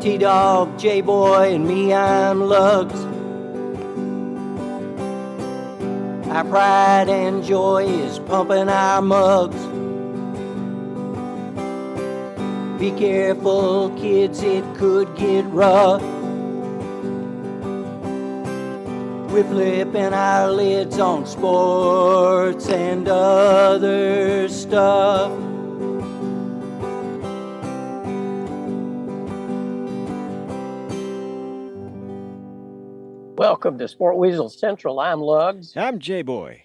T-Dog, J-Boy, and me, I'm Lugs. Our pride and joy is pumping our mugs. Be careful, kids, it could get rough. We're flipping our lids on sports and other stuff. Welcome to Sport Weasel Central. I'm Lugs. I'm J-Boy.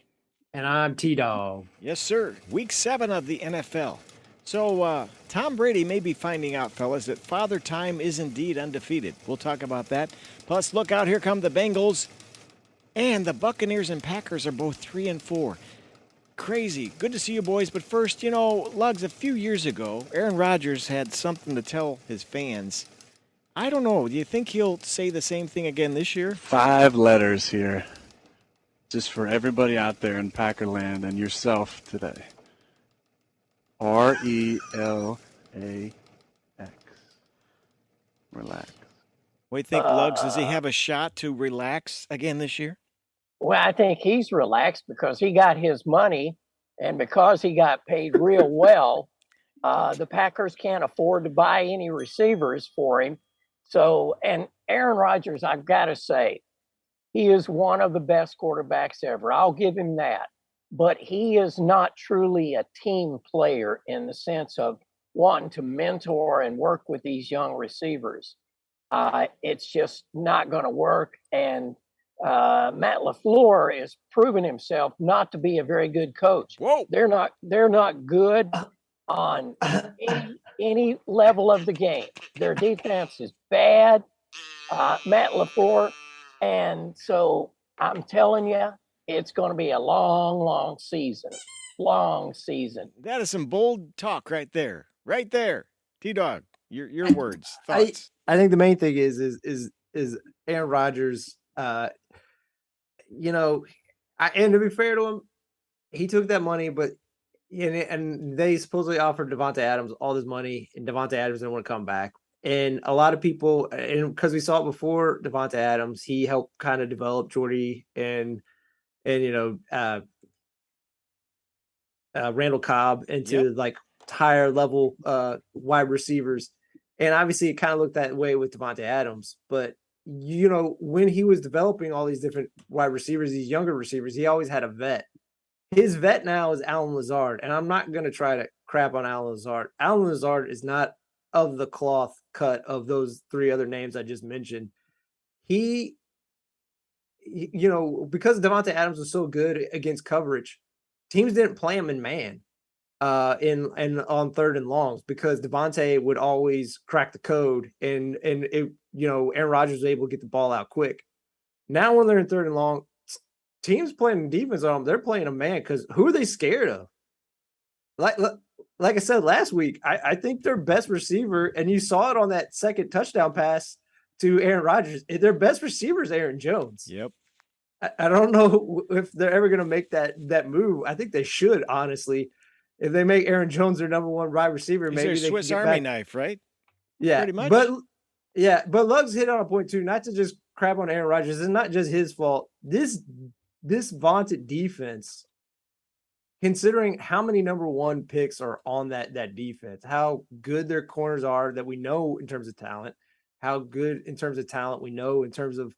And I'm T-Dog. Yes, sir. Week 7 of the NFL. So, Tom Brady may be finding out, fellas, that Father Time is indeed undefeated. We'll talk about that. Plus, look out, here come the Bengals. And the Buccaneers and Packers are both 3-4. Crazy. Good to see you, boys. But first, Lugs, a few years ago, Aaron Rodgers had something to tell his fans. I don't know. Do you think he'll say the same thing again this year? 5 letters here, just for everybody out there in Packerland and yourself today. RELAX. Relax. What do you think, Lugs? Does he have a shot to relax again this year? Well, I think he's relaxed because he got his money, and because he got paid real well, the Packers can't afford to buy any receivers for him. So, and Aaron Rodgers, I've got to say, he is one of the best quarterbacks ever. I'll give him that. But he is not truly a team player in the sense of wanting to mentor and work with these young receivers. It's just not going to work. And Matt LaFleur is proving himself not to be a very good coach. Whoa. They're not good on any level of the game. Their defense is bad, Matt LaFleur. And so I'm telling you, it's going to be a long, long season. Long season. That is some bold talk right there. Right there. T-Dog, your words, thoughts. I think the main thing is Aaron Rodgers. And to be fair to him, he took that money, but and they supposedly offered Devontae Adams all this money, and Devontae Adams didn't want to come back. And a lot of people, and because we saw it before Devontae Adams, he helped kind of develop Jordy and Randall Cobb into like higher level wide receivers. And obviously it kind of looked that way with Devontae Adams. But, when he was developing all these different wide receivers, these younger receivers, he always had a vet. His vet now is Alan Lazard. And I'm not going to try to crap on Alan Lazard. Alan Lazard is not of the cloth cut of those 3 other names I just mentioned. Because Devontae Adams was so good against coverage, teams didn't play him in man in on 3rd and longs because Devontae would always crack the code and Aaron Rodgers was able to get the ball out quick. Now when they're in 3rd and long, teams playing defense on them, they're playing a man because who are they scared of? Like I said last week, I think their best receiver, and you saw it on that second touchdown pass to Aaron Rodgers, their best receiver is Aaron Jones. Yep. I don't know if they're ever going to make that move. I think they should, honestly. If they make Aaron Jones their number 1 wide receiver, He's maybe their they Swiss can get Army back. knife, right? Yeah, pretty much. But Lugs hit on a point too. Not to just crap on Aaron Rodgers. It's not just his fault. This vaunted defense, considering how many number 1 picks are on that defense, how good their corners are that we know in terms of talent, how good in terms of talent we know in terms of,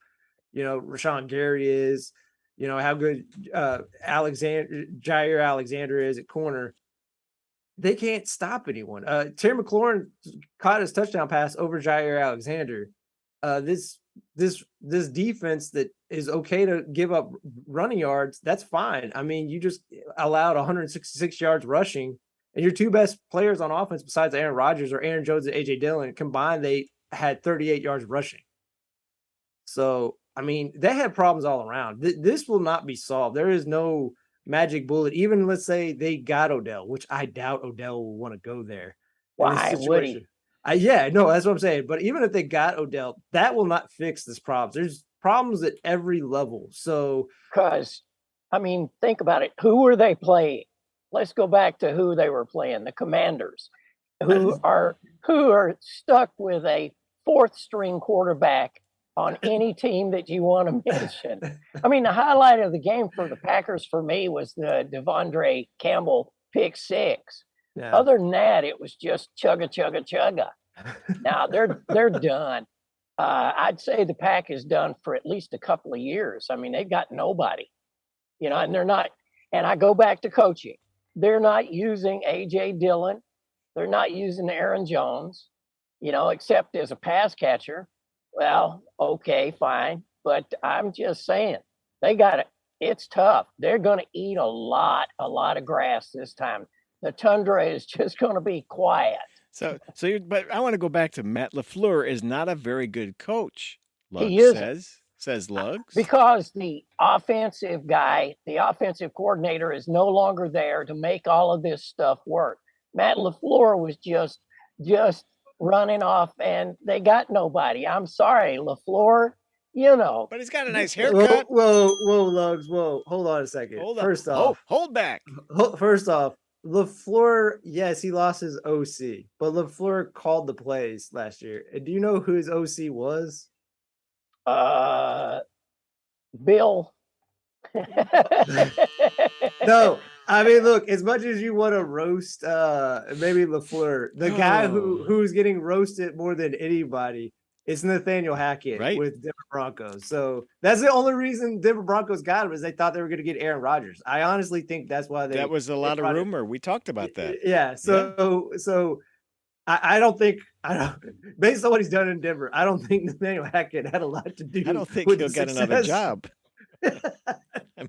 Rashawn Gary is, how good Jair Alexander is at corner. They can't stop anyone. Terry McLaurin caught his touchdown pass over Jair Alexander. This defense that is okay to give up running yards, that's fine. I mean, you just allowed 166 yards rushing, and your 2 best players on offense besides Aaron Rodgers or Aaron Jones and A.J. Dillon combined, they had 38 yards rushing. So, I mean, they had problems all around. This will not be solved. There is no magic bullet. Even let's say they got Odell, which I doubt Odell will want to go there. Why would he? That's what I'm saying. But even if they got Odell, that will not fix this problem. There's problems at every level. So, because, think about it. Who were they playing? Let's go back to who they were playing. The Commanders, who are stuck with a fourth string quarterback on any team that you want to mention. I mean, the highlight of the game for the Packers for me was the Devondre Campbell pick six. Yeah. Other than that, it was just chugga, chugga, chugga. Now they're done. I'd say the Pack is done for at least a couple of years. I mean, they've got nobody, and they're not. And I go back to coaching. They're not using A.J. Dillon. They're not using Aaron Jones, except as a pass catcher. Well, okay, fine. But I'm just saying, they got it. It's tough. They're going to eat a lot of grass this time. The tundra is just going to be quiet. But I want to go back to Matt LaFleur is not a very good coach. He is, says Lugs. Because the offensive guy, the offensive coordinator is no longer there to make all of this stuff work. Matt LaFleur was just running off, and they got nobody. I'm sorry, LaFleur, But he's got a nice haircut. Whoa, Lugs. Whoa, hold on a second. First off, hold back. First off, LaFleur, yes, he lost his OC, but LaFleur called the plays last year. And do you know who his OC was? Bill. No, I mean, look, as much as you want to roast maybe LaFleur, the guy who's getting roasted more than anybody is Nathaniel Hackett with Denver Broncos. So that's the only reason Denver Broncos got him is they thought they were going to get Aaron Rodgers. I honestly think that's why that was a lot of rumor. We talked about that. Yeah. So I don't think based on what he's done in Denver, I don't think Nathaniel Hackett had a lot to do. I don't think he'll get another job. I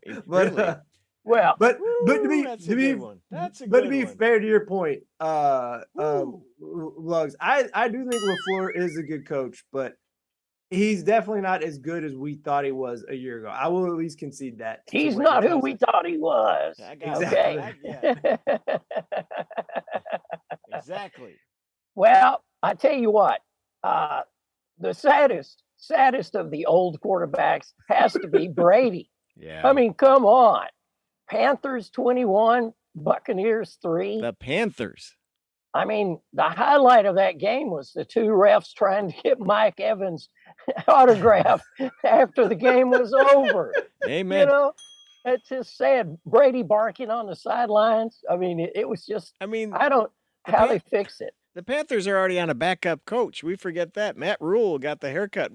mean, really. But to be fair to your point, Lugs, I do think LaFleur is a good coach, but he's definitely not as good as we thought he was a year ago. I will at least concede that. He's not who we thought he was. Exactly. Exactly. Well, I tell you what, the saddest of the old quarterbacks has to be Brady. Yeah. I mean, come on. Panthers 21, Buccaneers 3. The Panthers. I mean, the highlight of that game was the two refs trying to get Mike Evans' autograph after the game was over. Amen. It's just sad. Brady barking on the sidelines. I mean, it was just, I don't how they fix it. The Panthers are already on a backup coach. We forget that. Matt Rule got the haircut,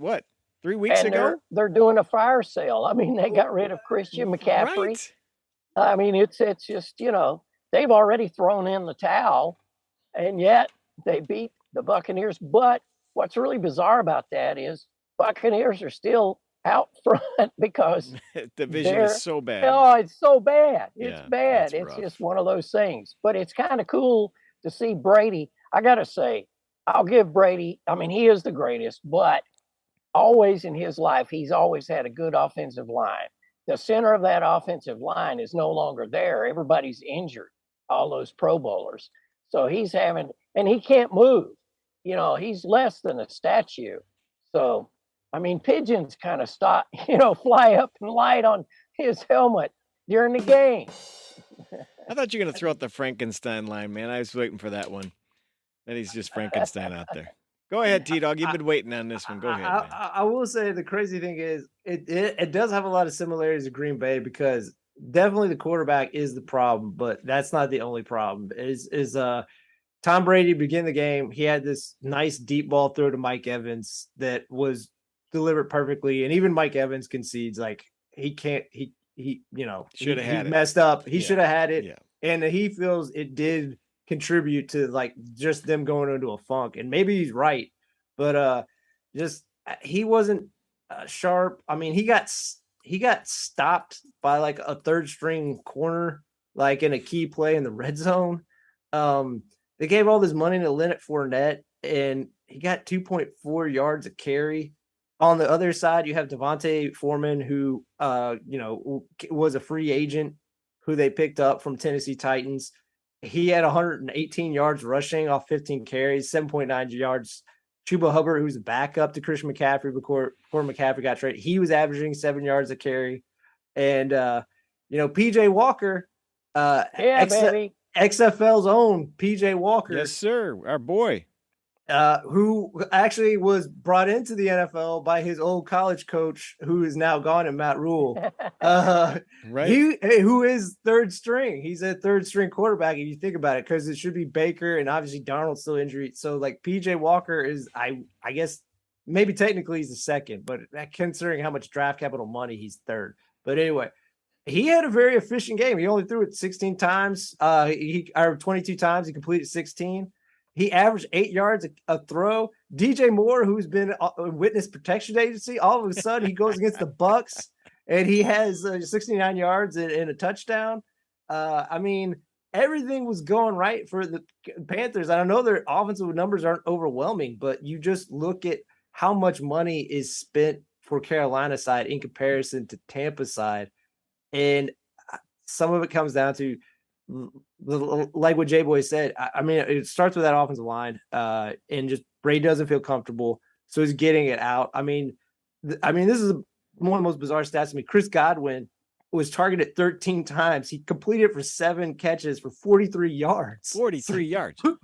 3 weeks ago? They're doing a fire sale. I mean, they got rid of Christian McCaffrey. Right. I mean, it's just, they've already thrown in the towel, and yet they beat the Buccaneers. But what's really bizarre about that is Buccaneers are still out front because division is so bad. Oh, it's so bad. It's bad. It's rough. just one of those things. But it's kind of cool to see Brady. I got to say, I'll give Brady, he is the greatest, but always in his life, he's always had a good offensive line. The center of that offensive line is no longer there. Everybody's injured, all those Pro Bowlers. So he's and he can't move. He's less than a statue. So, pigeons kind of fly up and light on his helmet during the game. I thought you were going to throw out the Frankenstein line, man. I was waiting for that one. Then he's just Frankenstein out there. Go ahead, T-Dog. You've been waiting on this one. Go ahead, man. I will say the crazy thing is it does have a lot of similarities to Green Bay because definitely the quarterback is the problem, but that's not the only problem. Is Tom Brady begin the game? He had this nice deep ball throw to Mike Evans that was delivered perfectly, and even Mike Evans concedes he can't. He should have had it. Messed up. He should have had it, yeah. And he feels it did contribute to just them going into a funk, and maybe he's right, but he wasn't sharp. He got stopped by a third string corner in a key play in the red zone. They gave all this money to Leonard Fournette, and he got 2.4 yards a carry. On the other side, you have Devontae Foreman, who was a free agent who they picked up from Tennessee Titans. He had 118 yards rushing off 15 carries, 7.9 yards. Chuba Hubbard, who's a backup to Christian McCaffrey before McCaffrey got traded, he was averaging 7 yards a carry. And, PJ Walker, baby. XFL's own PJ Walker. Yes, sir. Our boy. who actually was brought into the NFL by his old college coach, who is now gone, and Matt Rule. Right. Who is third string. He's a third string quarterback if you think about it, because it should be Baker and obviously Darnold's still injured. So like PJ Walker is, I guess maybe technically he's the second, but considering how much draft capital money, he's third. But anyway, he had a very efficient game. He only threw it 16 times. Or 22 times. He completed 16. He averaged 8 yards a throw. DJ Moore, who's been a witness protection agency, all of a sudden he goes against the Bucs and he has 69 yards and a touchdown. I mean, everything was going right for the Panthers. I know their offensive numbers aren't overwhelming, but you just look at how much money is spent for Carolina side in comparison to Tampa side. And some of it comes down to, like what J Boy said. I mean, it starts with that offensive line, and just Brady doesn't feel comfortable, so he's getting it out. I mean, this is one of the most bizarre stats to me. Chris Godwin was targeted 13 times. He completed for 7 catches for 43 yards. 43 yards. So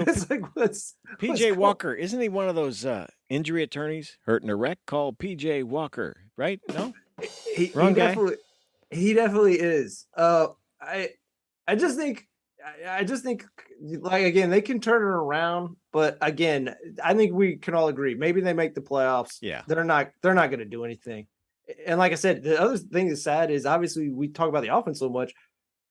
it's like what's PJ Walker, isn't he one of those injury attorneys? Hurt in a wreck? Called PJ Walker, right? No, wrong guy. He definitely is. I just think, like, again, they can turn it around, but again, I think we can all agree maybe they make the playoffs. Yeah, they're not going to do anything. And like I said, the other thing that's sad is obviously we talk about the offense so much.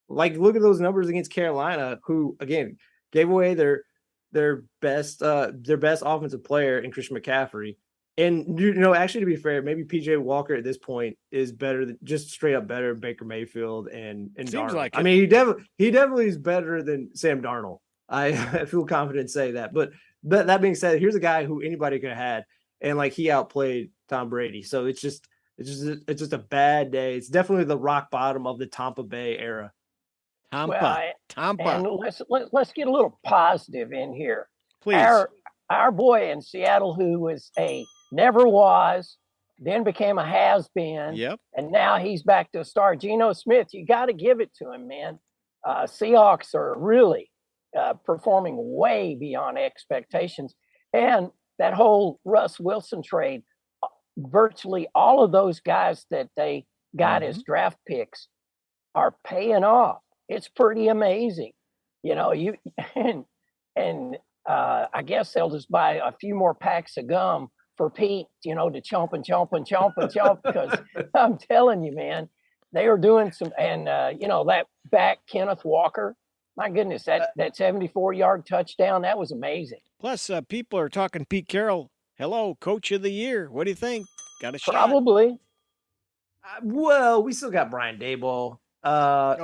Like, look at those numbers against Carolina, who again gave away their best offensive player in Christian McCaffrey. And, actually, to be fair, maybe PJ Walker at this point is better than just straight up better than Baker Mayfield and seems Darnold. like it. I mean, he definitely is better than Sam Darnold. I feel confident in saying that. But that being said, here's a guy who anybody could have had, and like he outplayed Tom Brady. So it's just a bad day. It's definitely the rock bottom of the Tampa Bay era. Tampa. And let's get a little positive in here. Please. Our boy in Seattle, who was never was, then became a has-been. Yep. And now he's back to a star. Geno Smith, you got to give it to him, man. Seahawks are really performing way beyond expectations. And that whole Russ Wilson trade, virtually all of those guys that they got as draft picks are paying off. It's pretty amazing. I guess they'll just buy a few more packs of gum for Pete, to chomp, because I'm telling you, man, they are doing some, and that back Kenneth Walker, my goodness, that 74-yard touchdown, that was amazing. Plus, people are talking Pete Carroll. Hello, Coach of the Year. What do you think? Got a shot? Probably. Well, we still got Brian Daboll. Look,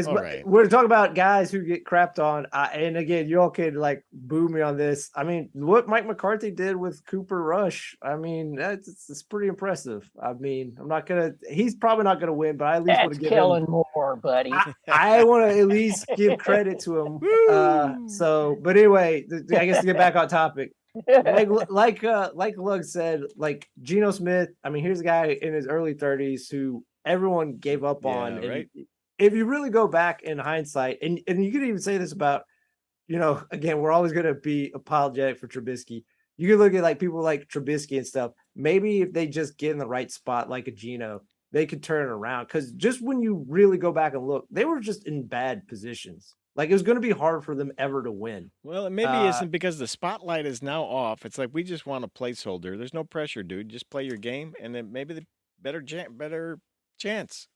right. We're talking about guys who get crapped on. And again, you all can like boo me on this. I mean, what Mike McCarthy did with Cooper Rush, I mean, it's pretty impressive. I mean, he's probably not going to win, but I at least want to give Kellen Moore, buddy. I want to at least give credit to him. But anyway, I guess to get back on topic, like Lug said, like Geno Smith, I mean, here's a guy in his early 30s who everyone gave up on. Right. And if you really go back in hindsight, and you could even say this about, again, we're always going to be apologetic for Trubisky. You can look at like people like Trubisky and stuff. Maybe if they just get in the right spot, like a Geno, they could turn it around. Because just when you really go back and look, they were just in bad positions. Like, it was going to be hard for them ever to win. Well, it maybe isn't, because the spotlight is now off. It's like, we just want a placeholder. There's no pressure, dude. Just play your game, and then maybe the better chance.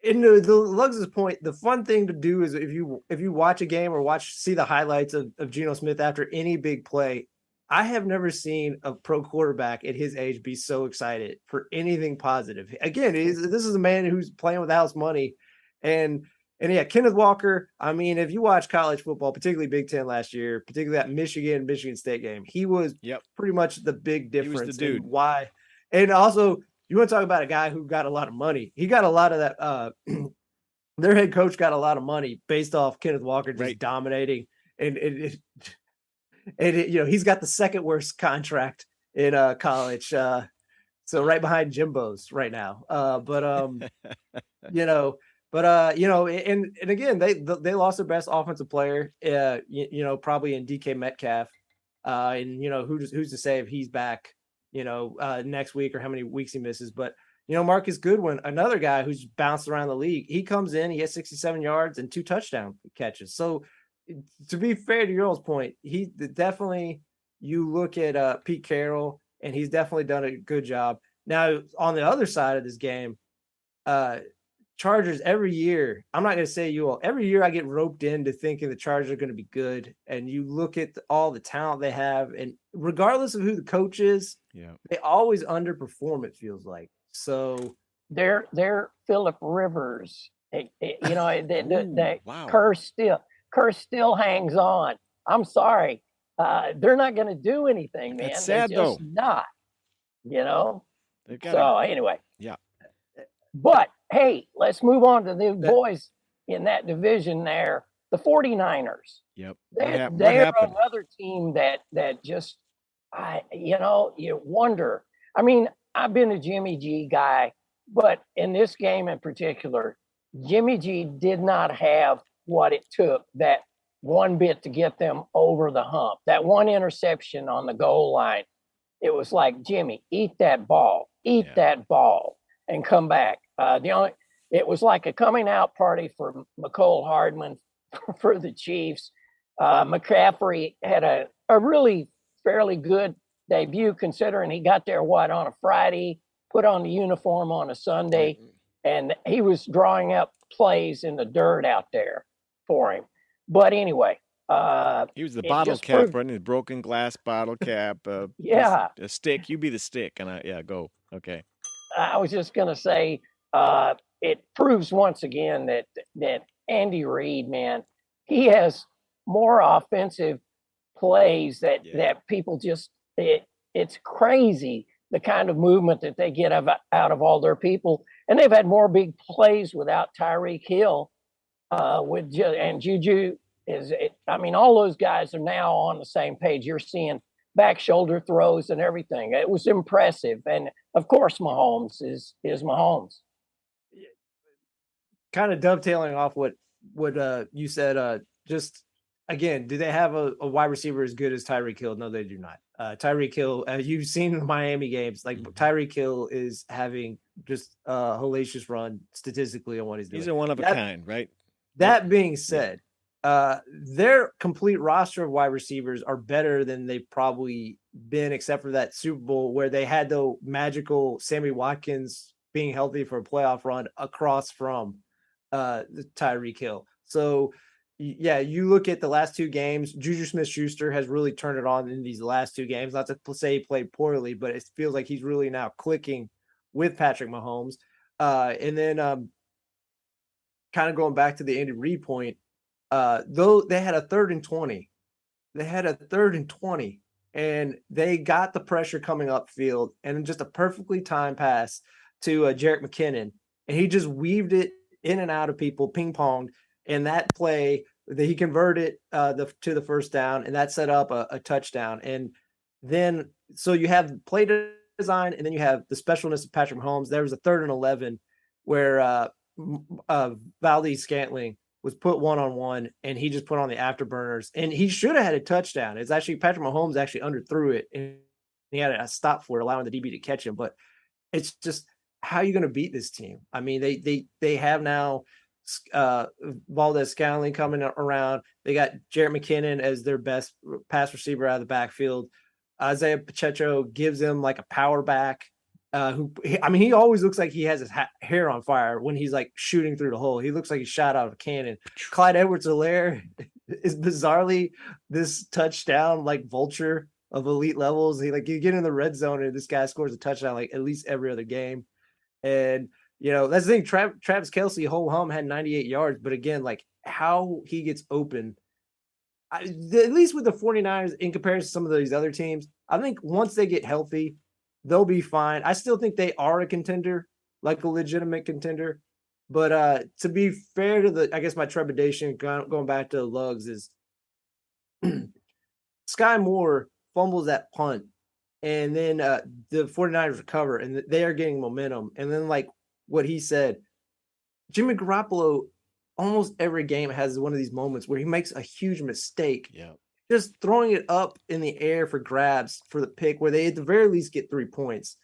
In the Lugs' point, the fun thing to do is if you watch a game or see the highlights of Geno Smith after any big play, I have never seen a pro quarterback at his age be so excited for anything positive. Again, this is a man who's playing with house money, and yeah, Kenneth Walker. I mean, if you watch college football, particularly Big Ten last year, particularly that Michigan State game, he was pretty much the big difference. He was the dude. Why? And also, you want to talk about a guy who got a lot of money. He got a lot of that. Their head coach got a lot of money based off Kenneth Walker just dominating. And he's got the second worst contract in college. So right behind Jimbo's right now. But But and again, they lost their best offensive player, probably in DK Metcalf. And who's to say if he's back, next week or how many weeks he misses. But Marcus Goodwin, another guy who's bounced around the league, he comes in, he has 67 yards and 2 touchdown catches. So to be fair to your old point, he definitely, you look at Pete Carroll, and he's definitely done a good job. Now on the other side of this game, Chargers every year, I'm not going to say you all, every year I get roped into thinking the Chargers are going to be good. And you look at all the talent they have, and regardless of who the coach is, they always underperform, it feels like. So they're Phillip Rivers. That wow. curse still hangs on. I'm sorry. They're not going to do anything, man. That's sad, they're just though. not, They've So anyway. Yeah. But hey, let's move on to the boys in that division there, the 49ers. Yep. They're happened? another team that just, you wonder. I mean, I've been a Jimmy G guy, but in this game in particular, Jimmy G did not have what it took that one bit to get them over the hump. That one interception on the goal line, it was like, Jimmy, eat that ball, and come back. It was like a coming out party for McCole Hardman for the Chiefs. McCaffrey had a really fairly good debut, considering he got there on a Friday, put on the uniform on a Sunday, and he was drawing up plays in the dirt out there for him. But anyway, he was the bottle cap, running his broken glass bottle cap. Yeah, a stick. You be the stick, and go. Okay. I was just going to say, it proves once again that Andy Reid, man, he has more offensive plays that people just, it's crazy the kind of movement that they get out of all their people. And they've had more big plays without Tyreek Hill, and Juju all those guys are now on the same page. You're seeing back shoulder throws and everything. It was impressive. And of course, Mahomes is Mahomes. Kind of dovetailing off what you said, just again, do they have a wide receiver as good as Tyreek Hill? No, they do not. Tyreek Hill, you've seen the Miami games, like Tyreek Hill is having just a hellacious run statistically on what he's doing. He's a one of a kind, right? That being said, their complete roster of wide receivers are better than they've probably been, except for that Super Bowl where they had the magical Sammy Watkins being healthy for a playoff run across from the Tyreek Hill. So yeah, you look at the last 2 games, Juju Smith-Schuster has really turned it on in these last 2 games. Not to say he played poorly, but it feels like he's really now clicking with Patrick Mahomes. And then kind of going back to the Andy Reid point, though they had a 3rd and 20. They had a 3rd and 20, and they got the pressure coming upfield, and just a perfectly timed pass to Jerick McKinnon, and he just weaved it in and out of people, ping-ponged, and that play that he converted to the first down, and that set up a touchdown. And then so you have play design, and then you have the specialness of Patrick Mahomes. There was a 3rd and 11 where Valdez-Scantling was put one-on-one, and he just put on the afterburners, and he should have had a touchdown. It's actually Patrick Mahomes actually underthrew it, and he had a stop for it, allowing the DB to catch him. But it's just, how are you going to beat this team? I mean, they have now Valdez-Scantling coming around. They got Jerick McKinnon as their best pass receiver out of the backfield. Isaiah Pacheco gives him like a power back. He always looks like he has his hair on fire when he's like shooting through the hole. He looks like he's shot out of a cannon. Clyde Edwards-Helaire is bizarrely this touchdown like vulture of elite levels. You get in the red zone and this guy scores a touchdown like at least every other game. And that's the thing. Travis Kelce, whole hum, had 98 yards, but again, like how he gets open, at least with the 49ers in comparison to some of these other teams, I think once they get healthy, they'll be fine. I still think they are a contender, like a legitimate contender. But to be fair to I guess my trepidation going back to Lugs is Sky Moore fumbles that punt, and then the 49ers recover, and they are getting momentum. And then like what he said, Jimmy Garoppolo almost every game has one of these moments where he makes a huge mistake. Yeah. Just throwing it up in the air for grabs for the pick where they at the very least get 3 points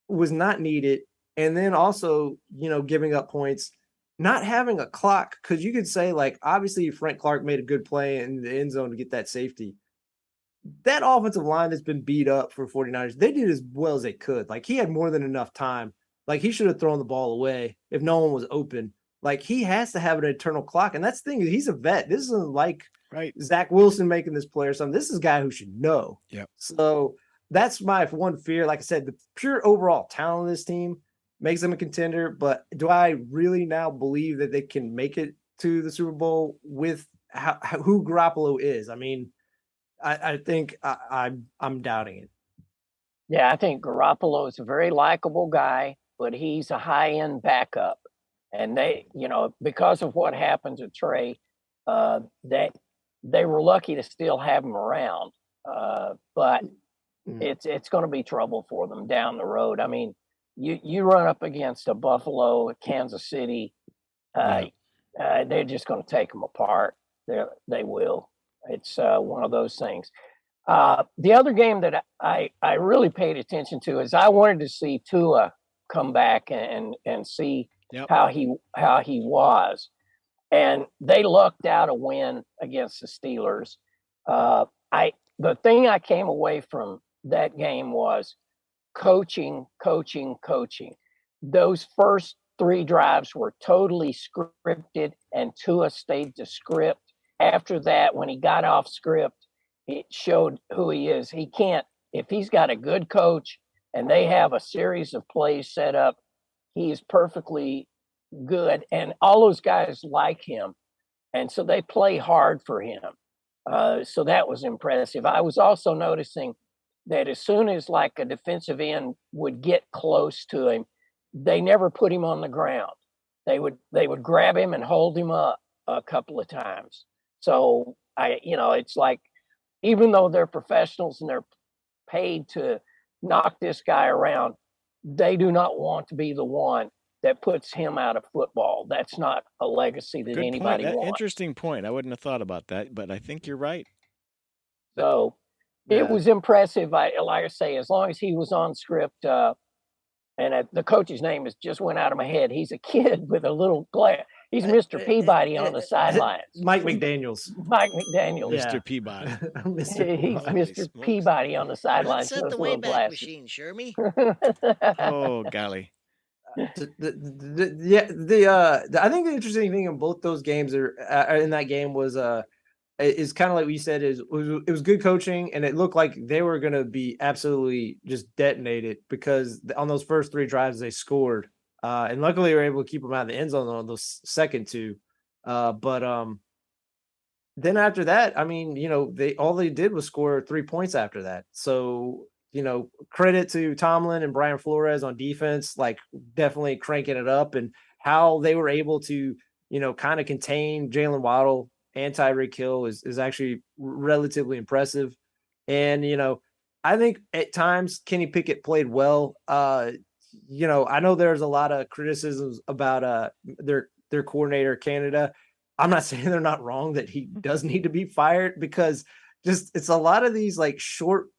was not needed. And then also, giving up points, not having a clock, because you could say, like, obviously Frank Clark made a good play in the end zone to get that safety. That offensive line that's been beat up for 49ers, they did as well as they could. Like, he had more than enough time. Like, he should have thrown the ball away if no one was open. Like, he has to have an internal clock. And that's the thing. He's a vet. This isn't like Zach Wilson making this play or something. This is a guy who should know. Yep. So that's my one fear. Like I said, the pure overall talent of this team makes them a contender. But do I really now believe that they can make it to the Super Bowl with who Garoppolo is? I mean, I think I'm doubting it. Yeah, I think Garoppolo is a very likable guy, but he's a high-end backup. And they, because of what happened to Trey, they were lucky to still have him around. But it's going to be trouble for them down the road. I mean, you run up against a Buffalo, a Kansas City, they're just going to take them apart. They will. It's one of those things. The other game that I really paid attention to is I wanted to see Tua come back and see how he was, and they lucked out a win against the Steelers. The thing I came away from that game was coaching. Those first 3 drives were totally scripted, and Tua stayed to script. After that, when he got off script, it showed who he is. He can't, if he's got a good coach and they have a series of plays set up, he's perfectly good. And all those guys like him. And so they play hard for him. So that was impressive. I was also noticing that as soon as like a defensive end would get close to him, they never put him on the ground. They would grab him and hold him up a couple of times. So it's like, even though they're professionals and they're paid to knock this guy around, they do not want to be the one that puts him out of football. That's not a legacy that anybody wants. Interesting point. I wouldn't have thought about that, but I think you're right. So it was impressive. Like I say, as long as he was on script, and the coach's name just went out of my head. He's a kid with a little glass. He's Mr. Peabody on the sidelines. Mike McDaniels. Mike McDaniels. Yeah. Mr. Peabody. He's Mr. Peabody on the sidelines. Set the Wayback Machine, Shermy. Oh, golly. I think the interesting thing in both those games in that game was is kind of like what you said, it was good coaching, and it looked like they were going to be absolutely just detonated because on those first 3 drives they scored, and luckily they were able to keep them out of the end zone on those second 2. But then after that, I mean, all they did was score 3 points after that. So credit to Tomlin and Brian Flores on defense, like definitely cranking it up, and how they were able to kind of contain Jalen Waddle and Tyreek Hill is actually relatively impressive. And, I think at times Kenny Pickett played well. I know there's a lot of criticisms about their coordinator, Canada. I'm not saying they're not wrong that he does need to be fired, because just it's a lot of these like short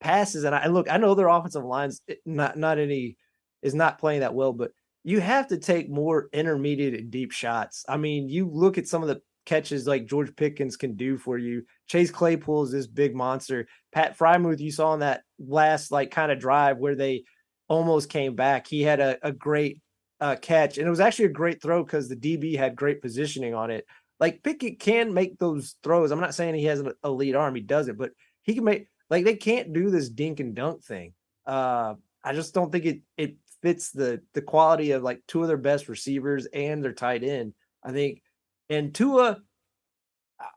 passes. And I know their offensive line's is not playing that well, but you have to take more intermediate and deep shots. I mean, you look at some of the catches like George Pickens can do for you. Chase Claypool is this big monster. Pat Frymuth, you saw in that last like kind of drive where they almost came back. He had a great catch, and it was actually a great throw because the DB had great positioning on it. Like Pickett can make those throws. I'm not saying he has an elite arm. He doesn't, but he can make, like, they can't do this dink and dunk thing. I just don't think it fits the quality of like 2 of their best receivers and their tight end, I think. And Tua,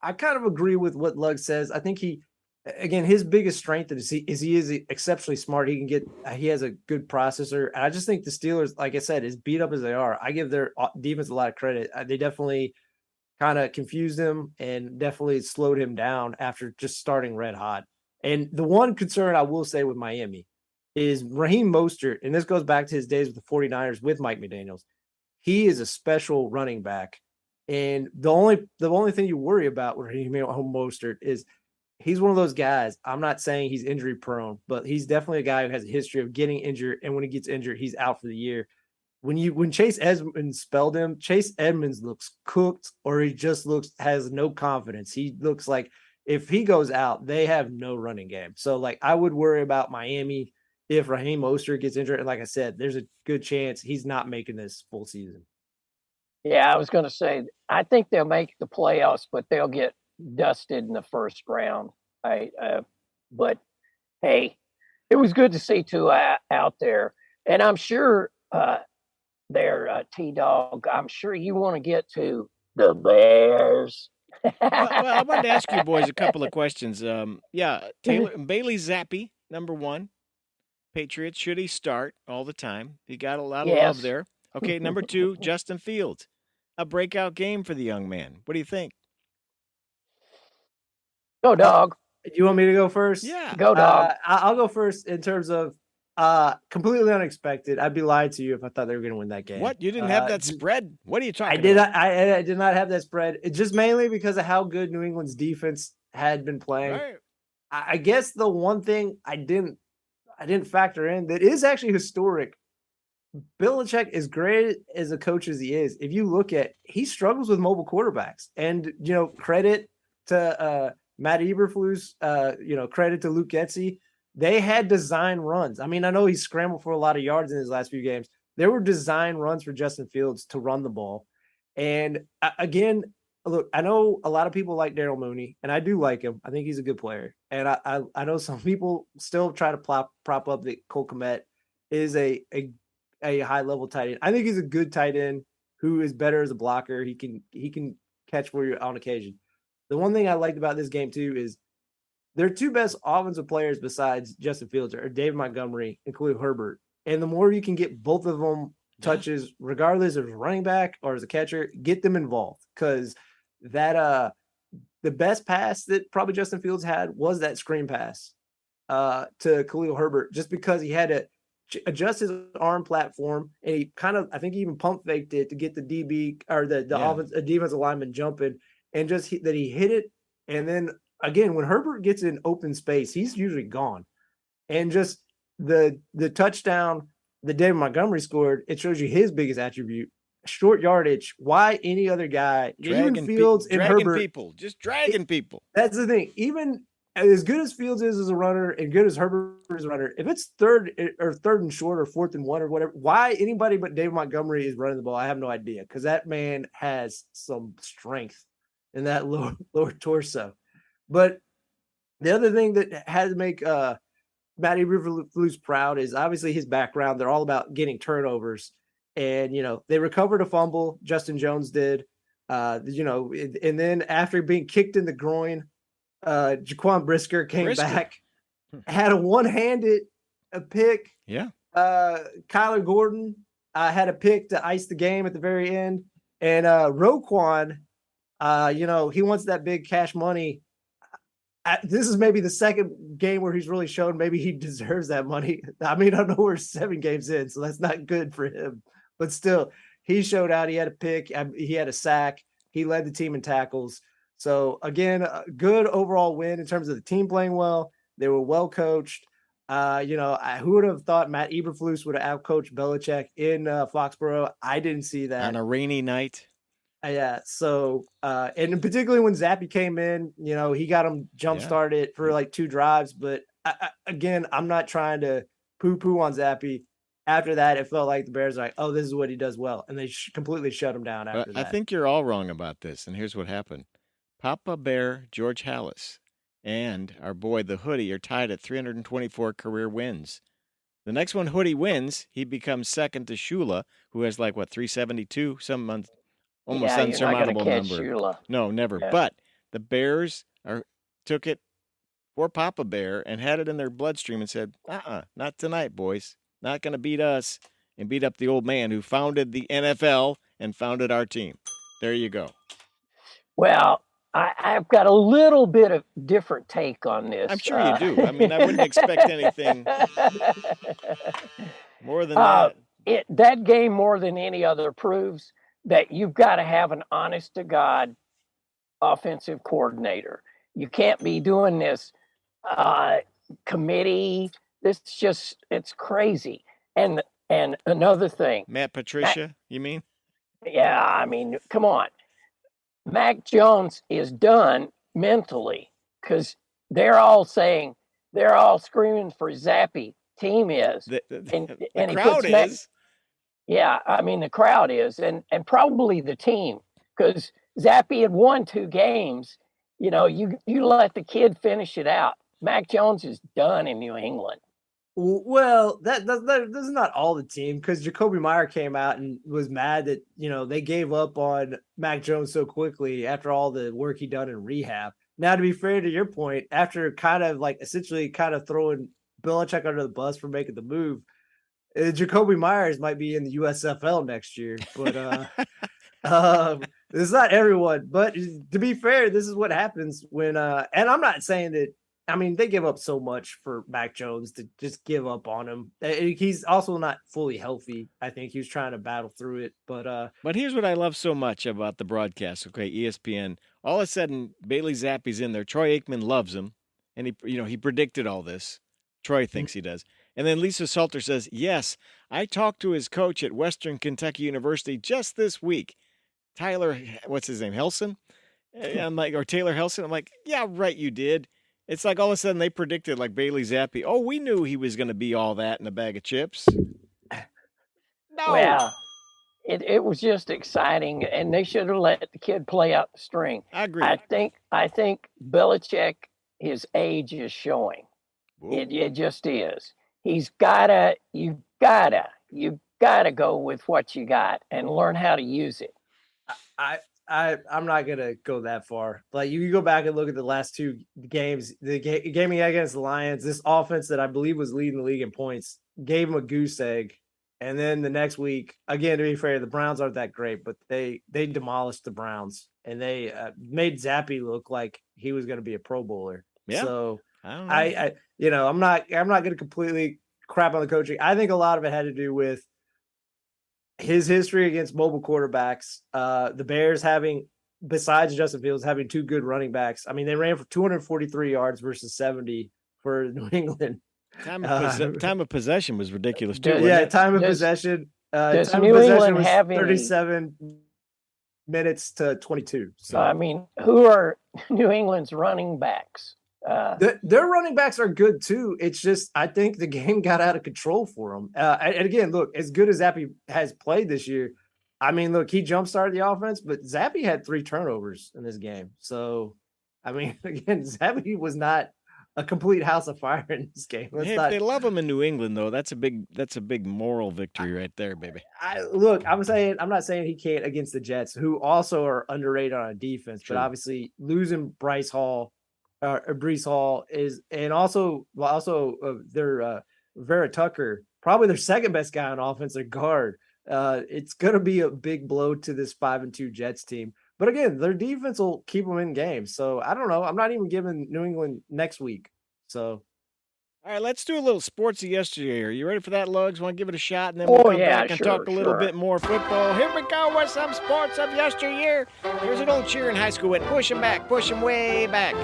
I kind of agree with what Lugg says. I think his biggest strength is he is exceptionally smart. He has a good processor. And I just think the Steelers, like I said, as beat up as they are, I give their defense a lot of credit. They definitely kind of confused him and definitely slowed him down after just starting red hot. And the one concern I will say with Miami is Raheem Mostert, and this goes back to his days with the 49ers with Mike McDaniels. he is a special running back. And the only thing you worry about with Raheem Mostert is he's one of those guys. I'm not saying he's injury prone, but he's definitely a guy who has a history of getting injured. And when he gets injured, he's out for the year. When Chase Edmonds spelled him, Chase Edmonds looks cooked, or he just has no confidence. He looks like if he goes out, they have no running game. So like I would worry about Miami if Raheem Mostert gets injured. And like I said, there's a good chance he's not making this full season. Yeah, I was going to say, I think they'll make the playoffs, but they'll get dusted in the first round. But hey, it was good to see two out there, and I'm sure T-Dog. I'm sure you want to get to the Bears. Well, I wanted to ask you boys a couple of questions. Bailey Zappi, number one. Patriots, should he start all the time? He got a lot of love there. Okay, number two, Justin Fields. A breakout game for the young man. What do you think? Go, Dog. You want me to go first? Yeah. Go, Dog. I'll go first in terms of completely unexpected. I'd be lying to you if I thought they were going to win that game. What? You didn't have that spread? What are you talking about? I did not have that spread. It's just mainly because of how good New England's defense had been playing. Right. I guess the one thing I didn't factor in that is actually historic. Belichick, as great as a coach as he is, if you look at, he struggles with mobile quarterbacks. And, credit to Matt Eberflus, credit to Luke Getsy. They had design runs. I mean, I know he scrambled for a lot of yards in his last few games. There were design runs for Justin Fields to run the ball. And again, look, I know a lot of people like Darryl Mooney, and I do like him. I think he's a good player. And I know some people still try to prop up that Cole Kmet is a high-level tight end. I think he's a good tight end who is better as a blocker. He can catch for you on occasion. The one thing I liked about this game, too, is their two best offensive players besides Justin Fields are David Montgomery and Khalil Herbert. And the more you can get both of them touches, regardless of running back or as a catcher, get them involved. Because that the best pass that probably Justin Fields had was that screen pass to Khalil Herbert, just because he had to adjust his arm platform, and he I think he even pump faked it to get the DB or the defensive lineman jumping, and just that he hit it. And then again, when Herbert gets in open space, he's usually gone. And just the touchdown that David Montgomery scored, it shows you his biggest attribute: short yardage. Why any other guy, even Fields and Herbert, just dragging people. That's the thing. Even as good as Fields is as a runner and good as Herbert is a runner, if it's third and short or 4th and 1 or whatever, why anybody but David Montgomery is running the ball, I have no idea, because that man has some strength in that lower torso. But the other thing that had to make Matt Eberflus proud is obviously his background. They're all about getting turnovers, and they recovered a fumble. Justin Jones did, and then after being kicked in the groin, Jaquan Brisker came back, had a one-handed pick. Yeah. Kyler Gordon had a pick to ice the game at the very end. And Roquan, he wants that big cash money. This is maybe the second game where he's really shown maybe he deserves that money. I mean, I know we're 7 games in, so that's not good for him. But still, he showed out. He had a pick. He had a sack. He led the team in tackles. So, again, a good overall win in terms of the team playing well. They were well coached. Who would have thought Matt Eberflus would have outcoached Belichick in Foxborough? I didn't see that. On a rainy night. Yeah. So, and particularly when Zappi came in, he got him jump-started for like 2 drives. But, again, I'm not trying to poo-poo on Zappi. After that, it felt like the Bears were like, oh, this is what he does well. And they completely shut him down after that. I think you're all wrong about this, and here's what happened. Papa Bear George Halas and our boy the Hoodie are tied at 324 career wins. The next one Hoodie wins, he becomes second to Shula, who has 372, some almost unsurmountable number. Shula. No, never. Yeah. But the Bears took it for Papa Bear and had it in their bloodstream and said, not tonight, boys. Not going to beat us and beat up the old man who founded the NFL and founded our team. There you go. Well, I've got a little bit of different take on this. I'm sure you do. I mean, I wouldn't expect anything more than that. That game more than any other proves that you've got to have an honest to God offensive coordinator. You can't be doing this committee. It's crazy. And another thing, Matt Patricia, you mean? yeah, I mean, come on. Mac Jones is done mentally because they're all screaming for Zappy. Team is. The And he crowd puts is. Yeah, I mean the crowd is, and probably the team, because Zappy had won 2 games. You know, you let the kid finish it out. Mac Jones is done in New England. Well, that is not all the team, because Jacoby Meyer came out and was mad that they gave up on Mac Jones so quickly after all the work he done in rehab. Now, to be fair to your point, after kind of like essentially kind of throwing Belichick under the bus for making the move, Jacoby Myers might be in the USFL next year, but it's not everyone. But to be fair, this is what happens when and I'm not saying that. I mean, they give up so much for Mac Jones to just give up on him. He's also not fully healthy. I think he was trying to battle through it. But here's what I love so much about the broadcast. Okay, ESPN. All of a sudden, Bailey Zappi's in there. Troy Aikman loves him, and he predicted all this. Troy thinks he does. And then Lisa Salter says, yes, I talked to his coach at Western Kentucky University just this week. Tyler, what's his name, Helson? I'm like, or Taylor Helson? I'm like, yeah, right, you did. It's like all of a sudden they predicted like Bailey Zappi. Oh, we knew he was going to be all that in a bag of chips. No. Well, it was just exciting, and they should have let the kid play out the string. I agree. I think Belichick, his age is showing. It just is. You gotta go with what you got and learn how to use it. I'm not gonna go that far. Like you go back and look at the last 2 games, the game against the Lions, this offense that I believe was leading the league in points gave them a goose egg. And then the next week, again, to be fair, the Browns aren't that great, but they demolished the Browns and they made Zappy look like he was going to be a Pro Bowler. Yeah. So I don't know. I'm not going to completely crap on the coaching. I think a lot of it had to do with his history against mobile quarterbacks. The Bears having, besides Justin Fields, having 2 good running backs. I mean, they ran for 243 yards versus 70 for New England. Time of possession was ridiculous too. Time of possession. Does time New of possession England was have 37 minutes to 22. So I mean, who are New England's running backs? Their running backs are good too. It's just I think the game got out of control for them. And again, look, as good as Zappy has played this year, I mean, look, he jump started the offense, but Zappy had 3 turnovers in this game. So, I mean, again, Zappy was not a complete house of fire in this game. If they love him in New England, though, that's a big moral victory right there, baby. I'm not saying he can't against the Jets, who also are underrated on a defense, True. But obviously losing Breece Hall is, and also their Vera Tucker, probably their second best guy on offense, their guard. It's going to be a big blow to this 5-2 Jets team. But again, their defense will keep them in games. So I don't know. I'm not even giving New England next week. So. All right, let's do a little sportsy yesteryear. You ready for that, Lugs? Want to give it a shot, and then we'll come back and talk a little bit more football. Here we go with some sports of yesteryear. Here's an old cheer in high school. Went push him way back.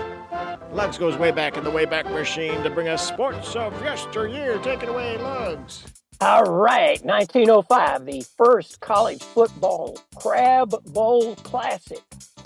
Lugs goes way back in the Wayback Machine to bring us sports of yesteryear. Take it away, Lugs. All right, 1905, the first college football Crab Bowl Classic.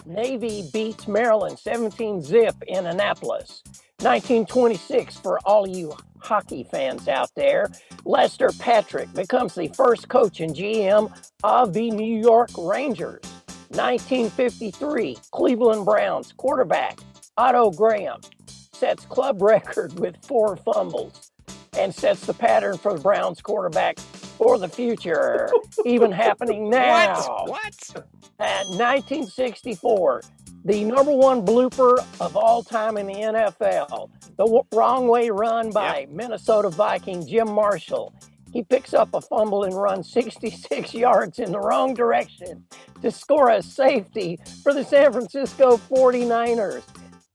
Navy beats Maryland 17-zip in Annapolis. 1926, for all you hockey fans out there, Lester Patrick becomes the first coach and GM of the New York Rangers. 1953, Cleveland Browns quarterback Otto Graham sets club record with 4 fumbles and sets the pattern for the Browns quarterback for the future, even happening now. What? At 1964, the number 1 blooper of all time in the NFL, the wrong way run by Minnesota Viking Jim Marshall. He picks up a fumble and runs 66 yards in the wrong direction to score a safety for the San Francisco 49ers.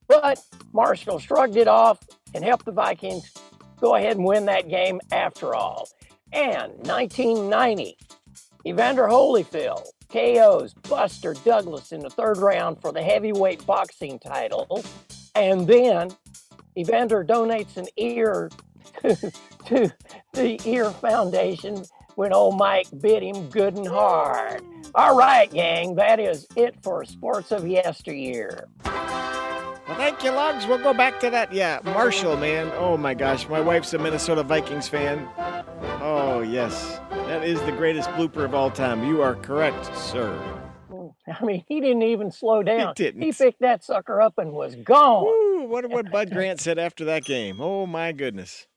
But Marshall shrugged it off and helped the Vikings go ahead and win that game after all. And 1990, Evander Holyfield KOs Buster Douglas in the third round for the heavyweight boxing title. And then Evander donates an ear to the Ear Foundation when old Mike bit him good and hard. All right, gang, that is it for sports of yesteryear. Well, thank you, Lugs. We'll go back to that. Yeah, Marshall, man. Oh, my gosh. My wife's a Minnesota Vikings fan. Oh, yes. That is the greatest blooper of all time. You are correct, sir. I mean, he didn't even slow down. He didn't. He picked that sucker up and was gone. Ooh, what Bud Grant said after that game. Oh, my goodness.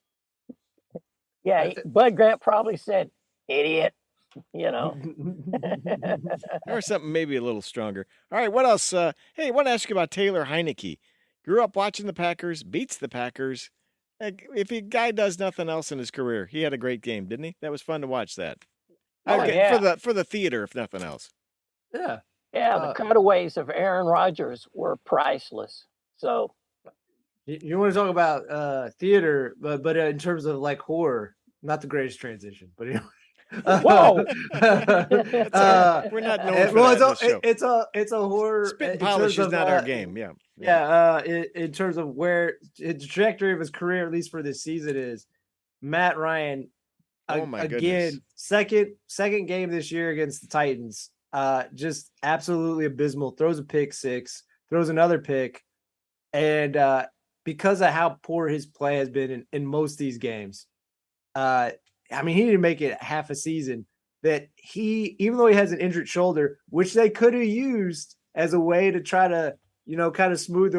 Yeah, Bud Grant probably said, idiot, you know. Or something maybe a little stronger. All right, what else? Hey, I want to ask you about Taylor Heineke. Grew up watching the Packers, beats the Packers. If a guy does nothing else in his career, he had a great game, didn't he? That was fun to watch that. Yeah. For the theater, if nothing else. Yeah. Yeah, the cutaways of Aaron Rodgers were priceless. So you want to talk about theater, but in terms of like horror, not the greatest transition, but you know. Whoa! We're not known for that in this show. It's a horror. Spit and polish is not our game. Yeah. Yeah. In terms of where the trajectory of his career, at least for this season, is Matt Ryan. Oh my again, goodness. second game this year against the Titans. Just absolutely abysmal. Throws a pick six. Throws another pick, and because of how poor his play has been in most of these games, I mean, he didn't make it half a season. That even though he has an injured shoulder, which they could have used as a way to try to, kind of smooth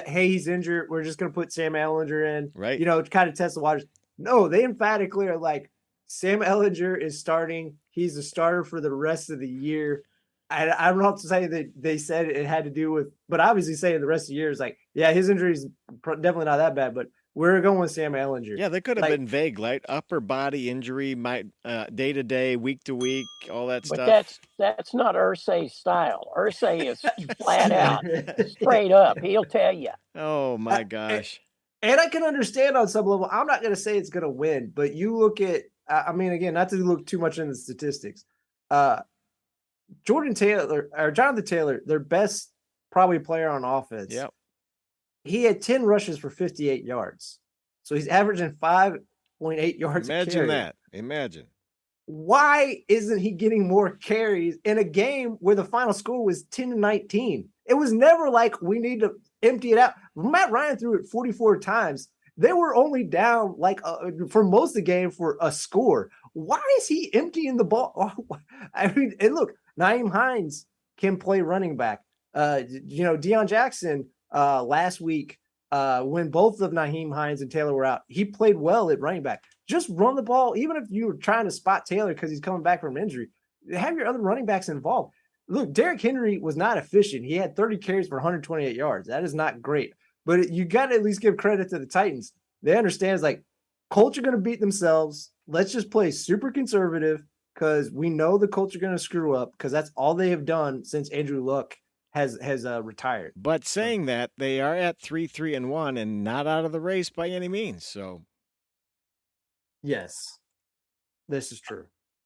hey, he's injured. We're just going to put Sam Ehlinger in, right? Kind of test the waters. No, they emphatically are like, Sam Ehlinger is starting. He's a starter for the rest of the year. I don't know to say that they said it had to do with, but obviously saying the rest of the year is like, yeah, his injury is definitely not that bad, but we're going with Sam Ehlinger. Yeah, they could have been vague, like upper body injury, day to day, week to week, all that stuff. But that's not Irsay's style. Irsay is flat out, straight up. He'll tell you. Oh my gosh. And I can understand on some level. I'm not going to say it's going to win, but you look at, I mean, again, not to look too much into the statistics. Jonathan Taylor, their best probably player on offense. Yep. He had 10 rushes for 58 yards. So he's averaging 5.8 yards a carry. Imagine that. Imagine. Why isn't he getting more carries in a game where the final score was 10-19? It was never like we need to empty it out. Matt Ryan threw it 44 times. They were only down for most of the game for a score. Why is he emptying the ball? I mean, and look, Nyheim Hines can play running back. Deion Jackson last week, when both of Nyheim Hines and Taylor were out, he played well at running back. Just run the ball, even if you were trying to spot Taylor because he's coming back from injury. Have your other running backs involved. Look, Derrick Henry was not efficient. He had 30 carries for 128 yards. That is not great. But you got to at least give credit to the Titans. They understand it's like, Colts are going to beat themselves. Let's just play super conservative because we know the Colts are going to screw up because that's all they have done since Andrew Luck has retired. But saying that, they are at 3-3-1 and not out of the race by any means. So, yes, this is true.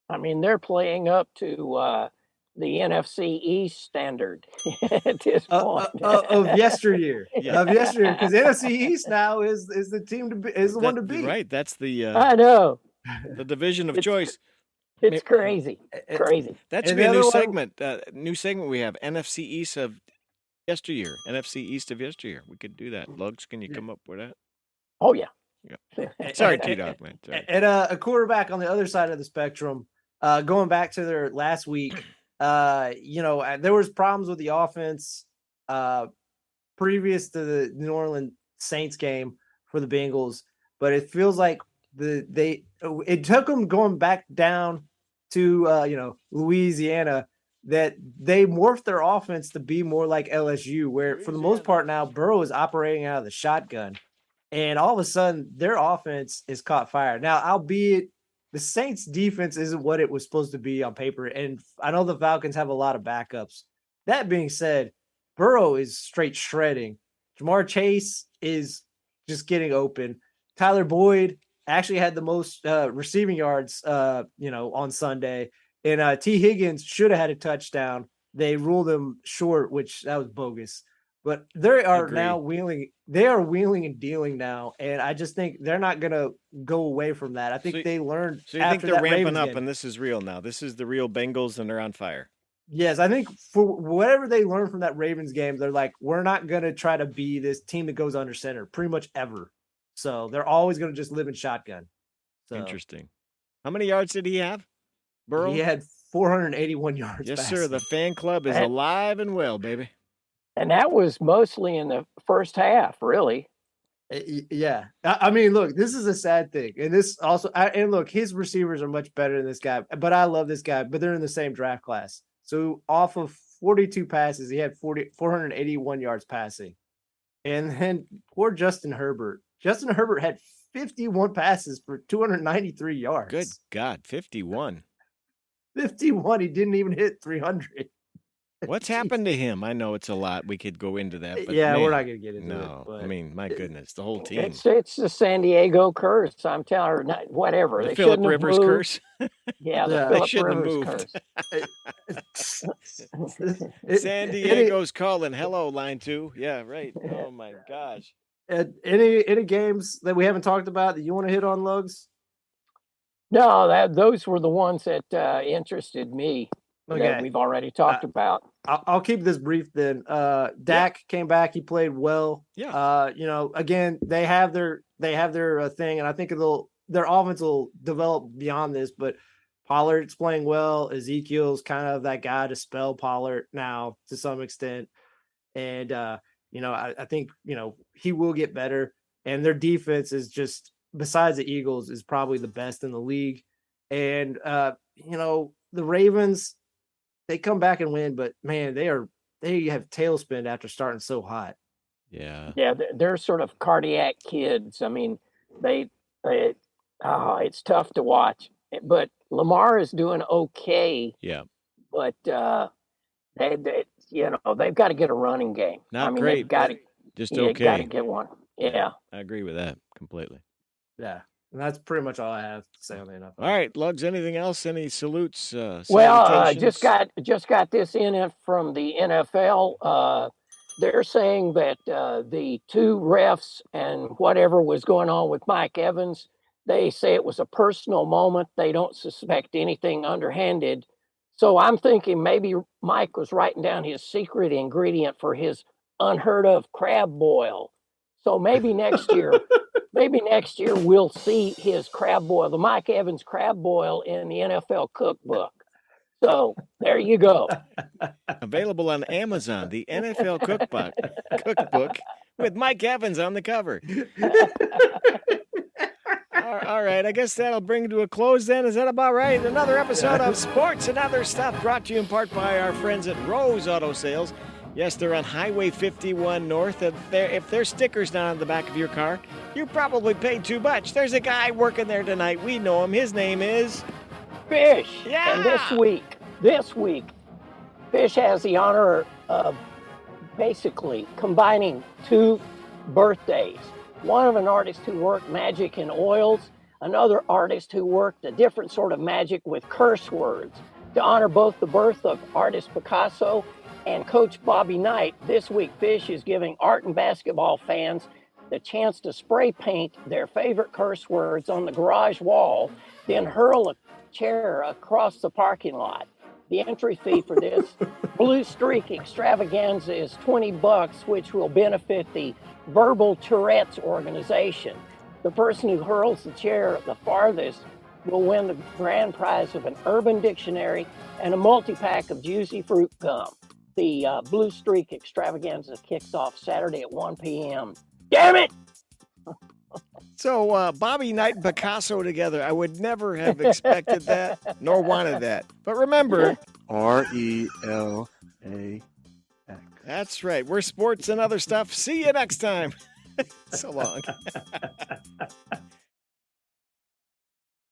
I mean, they're playing up to the NFC East standard at this point of yesteryear. Yeah. Of yesteryear, because NFC East now is the team is the one to beat. Right, that's the I know the division of choice. It's crazy, crazy. That should be a new segment. New segment we have NFC East of yesteryear. NFC East of yesteryear. We could do that. Lugs, can you come up with that? Oh yeah. Sorry, T-Dog, man. Sorry. And a quarterback on the other side of the spectrum. Going back to their last week, there was problems with the offense previous to the New Orleans Saints game for the Bengals, but it feels like it took them going back down to Louisiana that they morphed their offense to be more like LSU, where for the most part now Burrow is operating out of the shotgun, and all of a sudden their offense is caught fire. Now, albeit the Saints defense isn't what it was supposed to be on paper. And I know the Falcons have a lot of backups. That being said, Burrow is straight shredding. Jamar Chase is just getting open. Tyler Boyd actually had the most receiving yards, on Sunday. And T. Higgins should have had a touchdown. They ruled him short, which that was bogus. But they are now wheeling. They are wheeling and dealing now, and I just think they're not going to go away from that. I think they learned. So you think they're ramping up, and this is real now? This is the real Bengals, and they're on fire. Yes, I think for whatever they learned from that Ravens game, they're like, we're not going to try to be this team that goes under center pretty much ever. So they're always going to just live in shotgun. So, interesting. How many yards did he have, Burrow? He had 481 yards. Yes, sir. The fan club is alive and well, baby. And that was mostly in the first half, really. Yeah. I mean, look, this is a sad thing. And this also, and look, his receivers are much better than this guy, but I love this guy, but they're in the same draft class. So off of 42 passes, he had 481 yards passing. And then poor Justin Herbert. Justin Herbert had 51 passes for 293 yards. Good God, 51. 51. He didn't even hit 300. What's happened to him? I know it's a lot. We could go into that. But yeah, we're not going to get into it. No, I mean, my goodness, the whole team. It's the San Diego curse. I'm telling her, whatever. The Phillip Rivers curse. Yeah, the Phillip Rivers curse. San Diego's calling. Hello, line 2. Yeah, right. Oh my gosh. Any games that we haven't talked about that you want to hit on, Lugs? No, those were the ones that interested me. Okay. That we've already talked about. I'll keep this brief then. Dak came back. He played well. Yeah. Again, they have their thing, and I think their offense will develop beyond this. But Pollard's playing well. Ezekiel's kind of that guy to spell Pollard now to some extent, and I think he will get better. And their defense is just, besides the Eagles, is probably the best in the league. And the Ravens, they come back and win, but man, they have tailspin after starting so hot. Yeah. Yeah, they're sort of cardiac kids. I mean, it's tough to watch, but Lamar is doing okay. Yeah. But they've got to get a running game. Not great. They've got to, just okay. Okay. Got to get one. Yeah. I agree with that completely. Yeah. And that's pretty much all I have to say on the NFL. All right, Lugs, anything else? Any salutes? Well, just got this in from the NFL. They're saying that the 2 refs and whatever was going on with Mike Evans, they say it was a personal moment. They don't suspect anything underhanded. So I'm thinking maybe Mike was writing down his secret ingredient for his unheard of crab boil. So maybe next year, we'll see his crab boil, the Mike Evans crab boil in the NFL cookbook. So there you go. Available on Amazon, the NFL cookbook with Mike Evans on the cover. All right, I guess that'll bring it to a close then. Is that about right? Another episode of Sports and Other Stuff brought to you in part by our friends at Rose Auto Sales. Yes, they're on Highway 51 North. If there's stickers not on the back of your car, you probably paid too much. There's a guy working there tonight. We know him. His name is Fish. Yeah. And this week, Fish has the honor of basically combining 2 birthdays. One of an artist who worked magic in oils, another artist who worked a different sort of magic with curse words. To honor both the birth of artist Picasso and Coach Bobby Knight, this week Fish is giving art and basketball fans the chance to spray paint their favorite curse words on the garage wall, then hurl a chair across the parking lot. The entry fee for this Blue Streak extravaganza is $20, which will benefit the Verbal Tourette's organization. The person who hurls the chair the farthest will win the grand prize of an Urban Dictionary and a multi-pack of Juicy Fruit Gum. The Blue Streak extravaganza kicks off Saturday at 1 p.m. Damn it! So Bobby Knight and Picasso together. I would never have expected that, nor wanted that. But remember, RELAX. That's right. We're Sports and Other Stuff. See you next time. So long.